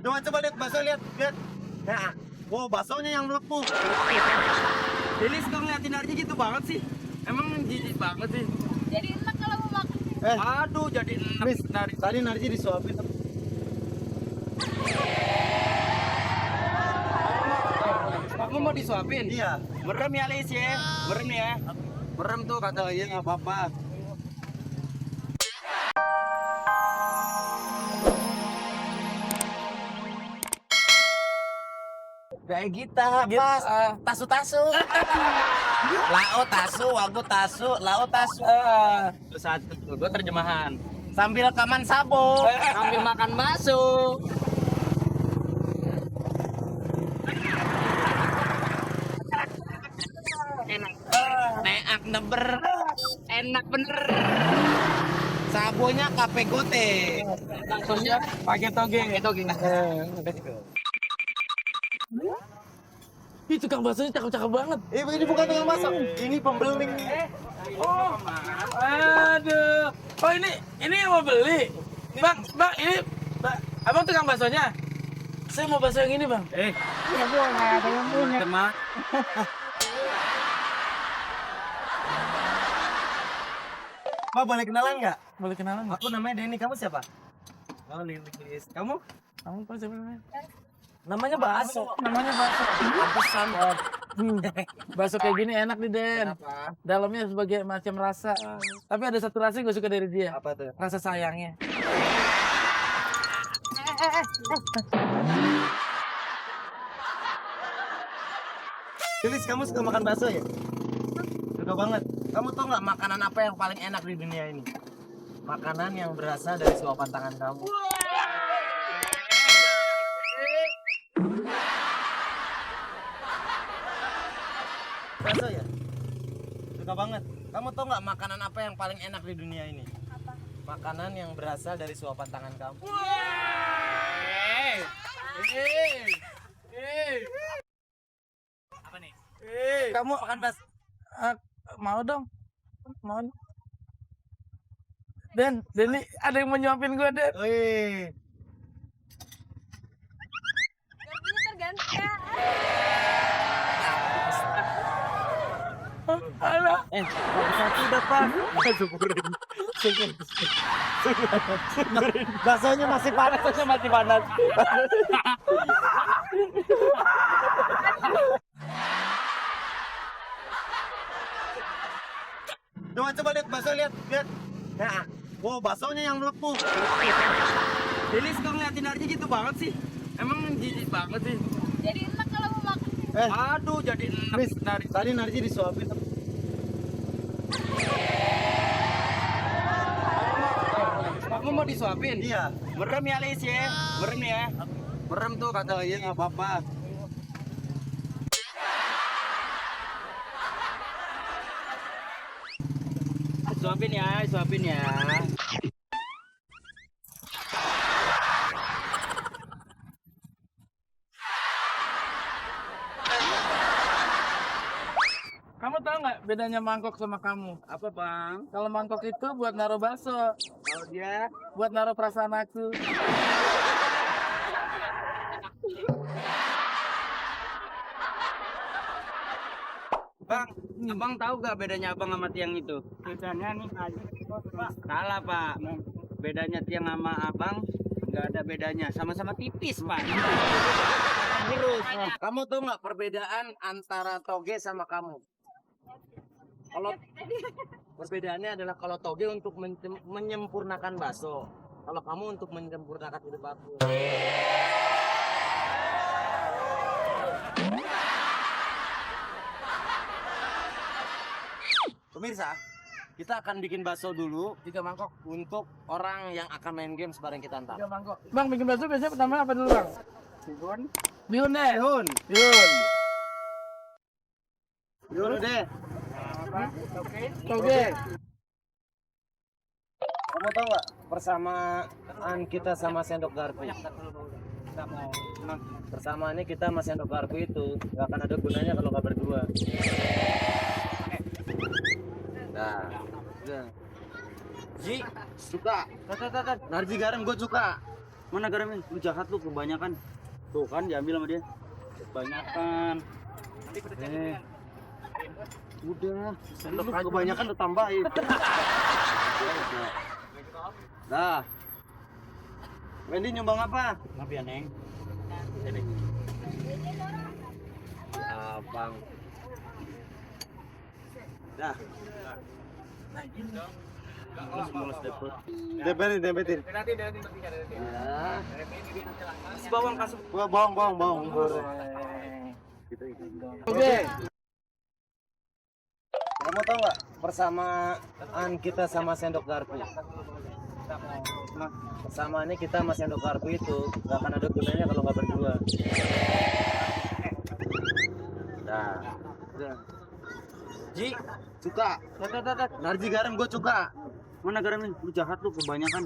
Coba lihat bakso, lihat. Nah, wow, baksonya yang melepuh. Delis kok ngeliatin Narji gitu banget sih? Emang jijik banget sih? Jadi enak kalau mau makan. Aduh, jadi enak Miss, Narji. tadi Narji disuapin. Kamu mau disuapin? Iya. Merem ya, Lis ya? Merem ya? Merem tuh kata iya nggak apa-apa. Kayak kita, Mas. Tasu-tasu. Lao tasu, wagu tasu, lao tasu. Itu satu tuh, gue terjemahan. Sambil kaman sabo. Sambil makan bakso. Enak. Neak neber. Enak bener. Sabonya kape gote. Baksonya pakai toge. Ih, tukang baksonya cakep-cakep banget. Ini bukan tukang bakso. Ini pembeli. Oh, aduh. Oh, ini yang mau beli. Bang, ini abang tukang baksonya. Saya mau bakso yang ini, Bang. Ya boleh, ada yang punya. Teman. Pak, boleh kenalan nggak? Boleh kenalan nggak? Aku namanya Denny, kamu siapa? Oh, Lilis. Kamu? Kamu tahu siapa namanya? Namanya bakso. Namanya bakso. Pantesan. Bakso kayak gini enak nih, Den. Kenapa? Dalamnya sebagai macam rasa. Tapi ada satu rasa yang gue suka dari dia. Apa tuh? Rasa sayangnya. Lilis, kamu suka makan bakso ya? Suka banget. Kamu tau nggak makanan apa yang paling enak di dunia ini? Makanan yang berasal dari suapan tangan kamu. Bakso ya? Suka banget. Kamu tau nggak makanan apa yang paling enak di dunia ini? Apa? Makanan yang berasal dari suapan tangan kamu. Apa nih? Kamu makan bakso? Mau dong. Mau. Den ini ada yang mau nyuapin gue, Den. Wih. Gajinya tergantung ya. Alah. Satu dapat. Baksonya masih panas. Coba lihat bakso, lihat. Nah, wow, baksonya yang melepuh. Delis kok ngeliatin Narji gitu banget sih? Emang jijik banget sih? Jadi enak kalau mau makan. Aduh, jadi enak Miss, Narji. tadi Narji disuapin. Kamu mau disuapin? Iya. Merem ya, Lis ya? Merem ya? Merem tuh kata iya nggak apa-apa. Suapin ya, suapin ya. Kamu tahu nggak bedanya mangkok sama kamu? Apa bang? Kalau mangkok itu buat naruh bakso, Kalau dia buat naruh perasaan aku. Bang, abang tahu gak bedanya abang sama tiang itu? Bedanya nih salah pak. Bedanya tiang sama abang nggak ada bedanya, sama-sama tipis pak. Terus, kamu tahu nggak perbedaan antara toge sama kamu? Kalau perbedaannya adalah kalau toge untuk menyempurnakan bakso, kalau kamu untuk menyempurnakan hidup aku. Pemirsa, kita akan bikin bakso dulu 3 mangkok untuk orang yang akan main game bareng kita ntar. 3 mangkok. Bang, bikin bakso biasanya pertama apa dulu, Bang? Bihun deh. Yun, Bihun. deh. Toge. Kamu tahu nggak persamaan kita sama sendok garpu? Persamaannya kita sama sendok garpu itu nggak akan ada gunanya kalau nggak berdua. Nah, udah. Ji suka. Narji garam gue suka. Mana garamnya? Lu jahat lu, kebanyakan. Tuh kan diambil sama dia. Kebanyakan. Udah. Lu kebanyakan lu tambahin. Dah. Wendy nyumbang apa? Maaf ya, Neng. Abang. Dah. Mulus dapet. Debetin. Ya. Kasih bawang, kasih. Gua bawang. Oke. Kamu tahu nggak persamaan kita sama sendok garpu? Persamaannya kita sama sendok garpu itu nggak akan ada gunanya kalau nggak berdua. Nah, udah. Ji, suka. Narji garam gue suka. Mana garamnya? Lu jahat lu, kebanyakan.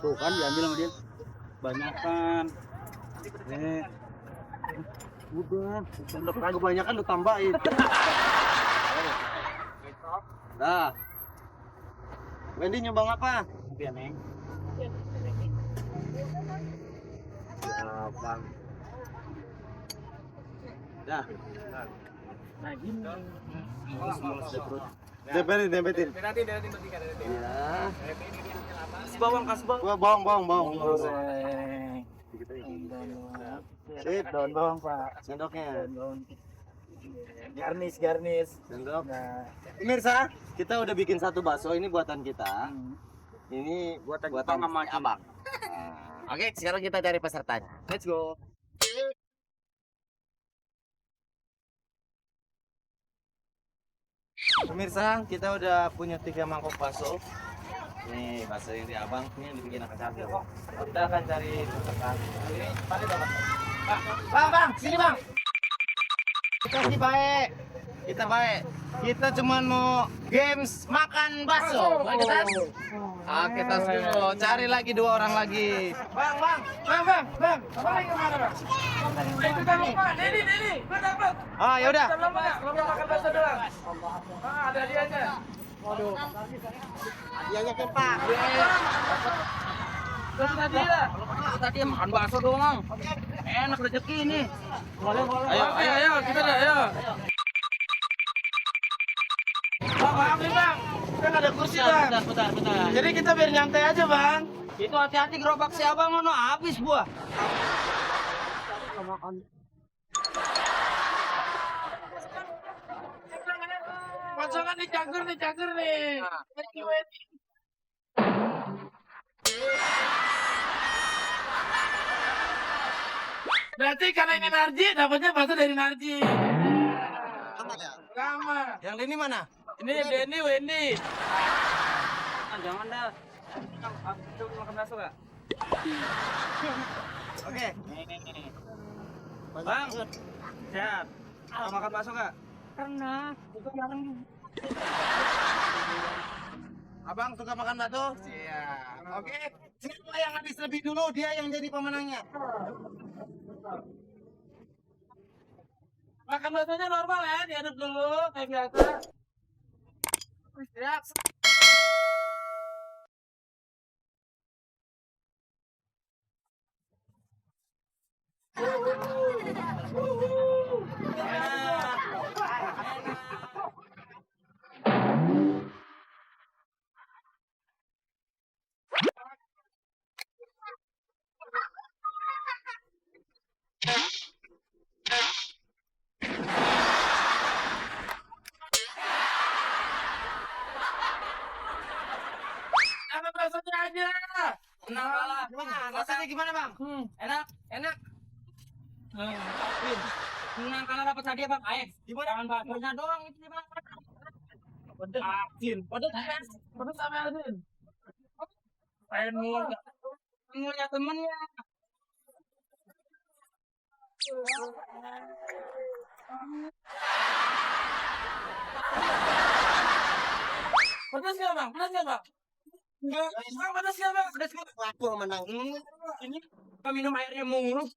Tuh kan diambil sama dia. Banyakan. Udah. Sendok kebanyakan lu tambahin. Dah. Wendy nyumbang apa? Maaf ya, Neng. Abang. Dah. Mulus dapet. Debetin. Ya. Kasih bawang, kasih bawang. Gua bawang. Sip, Daun bawang, Pak. sendoknya. Garnis. Sendok. Pemirsa, kita udah bikin satu bakso, ini buatan kita. Ini buatan sama abang. Oke, sekarang kita cari pesertanya. Let's go. Pemirsa, kita udah punya 3 mangkok bakso. Nih, bakso yang di abang, ini yang dibikin akan cabai. Kita akan cari peserta. Ini, mari dong, Bang, sini bang. Kita sih baik. Kita baik. Kita cuman mau games makan bakso. Lanjutan. Kita dulu. Cari lagi 2 orang lagi. Bang. Apa lagi kemana, Bang? Kita lupa, Dedi. Gua dapat. Ah, ya udah. Lomba makan bakso doang. Ada hadiahnya. Hadiahnya kan Pak. Terus tadi lah. Tadi makan bakso doang. Enak rezeki ini. Boleh. Ayo, kita dah, ayo. Bang, maaf nih, Bang. Kita nggak ada kursi, Bang. Bentar. Jadi kita biar nyantai aja, Bang. Itu hati-hati gerobak si abang ono habis gua. Pasangan nih cager nih. Wedi. Berarti karena ini Narji, dapatnya bakso dari Narji. Sama. Yang ini mana? Ini Denny, Wendy. Jangan dah. Kita makan bakso gak? Oke. Bang, sehat. Mau makan bakso gak? Abang suka makan bakso? Siap. Oke. Siapa yang habis lebih dulu dia yang jadi pemenangnya. Makan baksonya normal ya, diaduk dulu kayak biasa. Siap. Dapat baksonya aja. Enak lah. Rasanya gimana bang? Enak. Senang karena dapat hadiah bang. Ayo. Jangan baksonya doang itu bang. Pedes sama Alvin. Pengen mulu. Ngeliat temennya. Pedes nggak bang? Enggak, pedes nggak bang? Pedas gua. Gua menang. Ini minum airnya mulu.